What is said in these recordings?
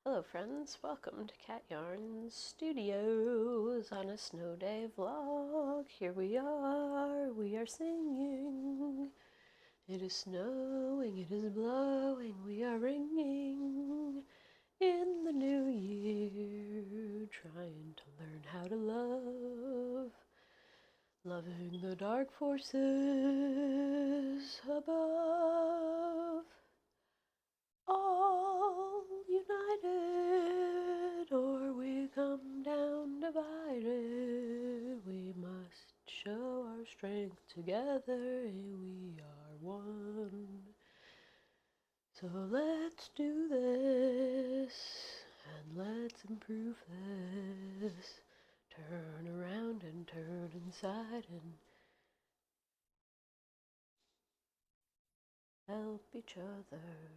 Hello friends, welcome to Cat Yarns Studios on a snow day vlog. Here we are singing. It is snowing, it is blowing, we are ringing in the new year, trying to learn how to love, loving the dark forces above. All united, or we come down divided. We must show our strength together. We are one. So let's do this, and let's improve this. Turn around and turn inside and help each other.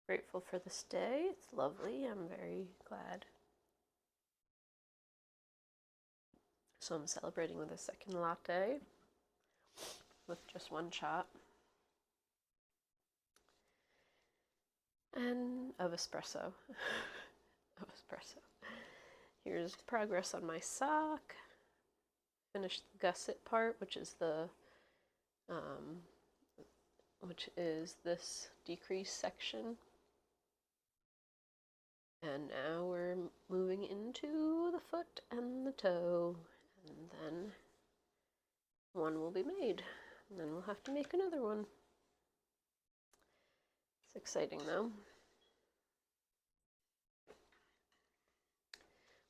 Grateful for this day. It's lovely. I'm very glad. So I'm celebrating with a second latte with just one shot and of espresso. of espresso. Here's progress on my sock. Finished the gusset part, which is this decrease section. And now we're moving into the foot and the toe, and then one will be made, and then we'll have to make another one. It's exciting though.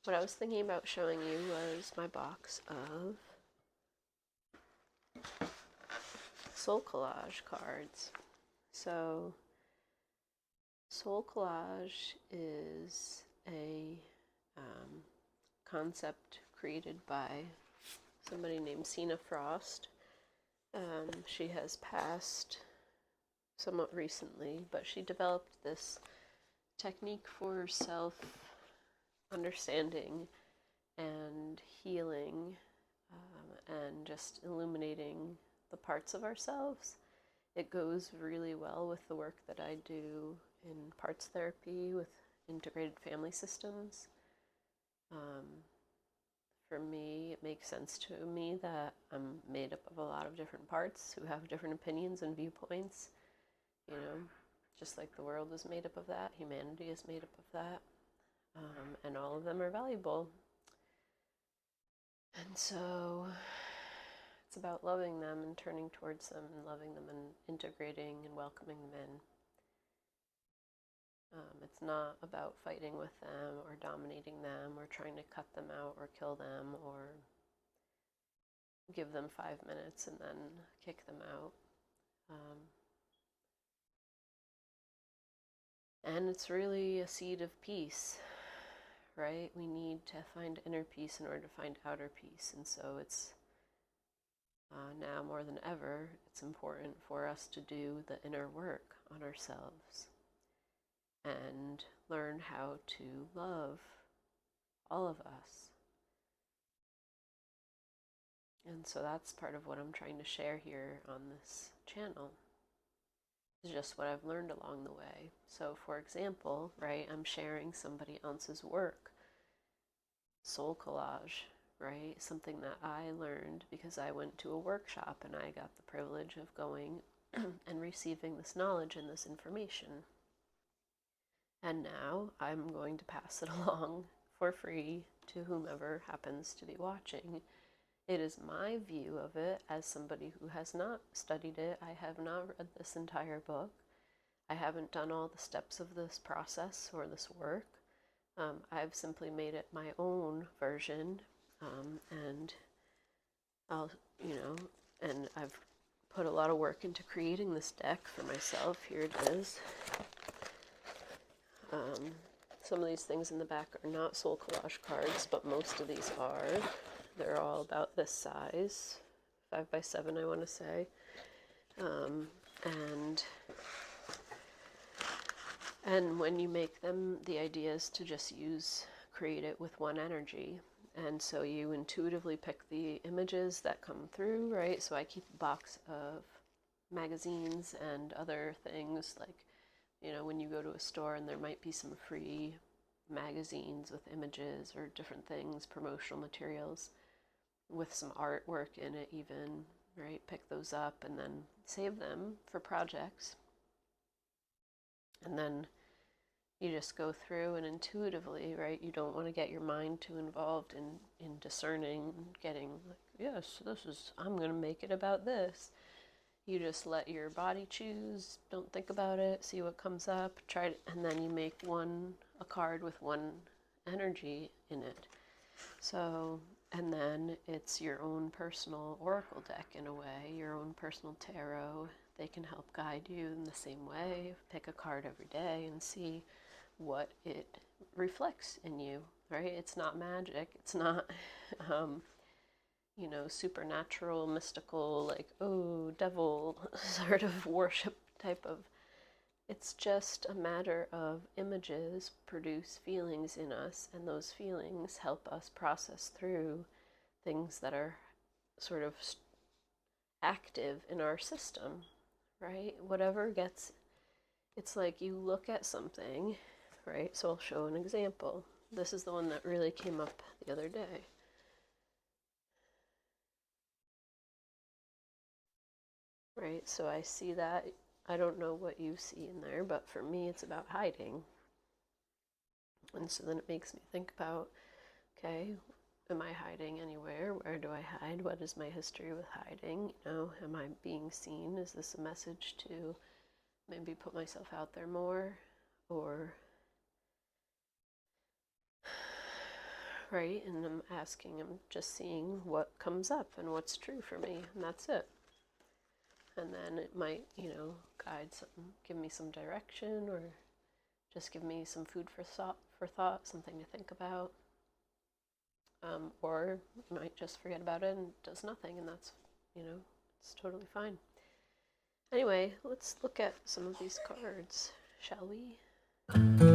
What I was thinking about showing you was my box of Soul Collage cards. So Soul Collage is a concept created by somebody named Sina Frost. She has passed somewhat recently, but she developed this technique for self-understanding and healing and just illuminating the parts of ourselves. It goes really well with the work that I do in parts therapy with integrated family systems. For me, it makes sense to me that I'm made up of a lot of different parts who have different opinions and viewpoints. You know, just like the world is made up of that, humanity is made up of that, and all of them are valuable. And so it's about loving them and turning towards them and loving them and integrating and welcoming them in. It's not about fighting with them or dominating them or trying to cut them out or kill them or give them 5 minutes and then kick them out. And it's really a seed of peace, right? We need to find inner peace in order to find outer peace. And so it's now more than ever, it's important for us to do the inner work on ourselves and learn how to love all of us. And so that's part of what I'm trying to share here on this channel. It's just what I've learned along the way. So for example, right, I'm sharing somebody else's work, Soul Collage, right? Something that I learned because I went to a workshop and I got the privilege of going and receiving this knowledge and this information. And now I'm going to pass it along for free to whomever happens to be watching. It is my view of it as somebody who has not studied it. I have not read this entire book. I haven't done all the steps of this process or this work. I've simply made it my own version, and and I've put a lot of work into creating this deck for myself. Here it is. Some of these things in the back are not Soul Collage cards, but most of these are. They're all about this size, 5 by 7, I want to say. And when you make them, the idea is to just create it with one energy. And so you intuitively pick the images that come through, right? So I keep a box of magazines and other things, like, you know, when you go to a store and there might be some free magazines with images or different things, promotional materials with some artwork in it even, right? Pick those up and then save them for projects. And then you just go through and intuitively, right? You don't want to get your mind too involved in discerning, getting like, yes, this is, I'm going to make it about this. You just let your body choose, don't think about it, see what comes up, try it, and then you make a card with one energy in it. So, and then it's your own personal oracle deck in a way, your own personal tarot. They can help guide you in the same way. Pick a card every day and see what it reflects in you, right? It's not magic. It's not, you know, supernatural, mystical, like, oh, devil sort of worship type of. It's just a matter of images produce feelings in us, and those feelings help us process through things that are sort of active in our system, right? Whatever gets, it's like you look at something, right? So I'll show an example. This is the one that really came up the other day. Right, so I see that. I don't know what you see in there, but for me it's about hiding. And so then it makes me think about, okay, am I hiding anywhere? Where do I hide? What is my history with hiding? You know, am I being seen? Is this a message to maybe put myself out there more? Or, right, and I'm just seeing what comes up and what's true for me, and that's it. And then it might, you know, guide something, give me some direction, or just give me some food for thought, something to think about. Or you might just forget about it and it does nothing, and that's, you know, it's totally fine. Anyway, let's look at some of these cards, shall we?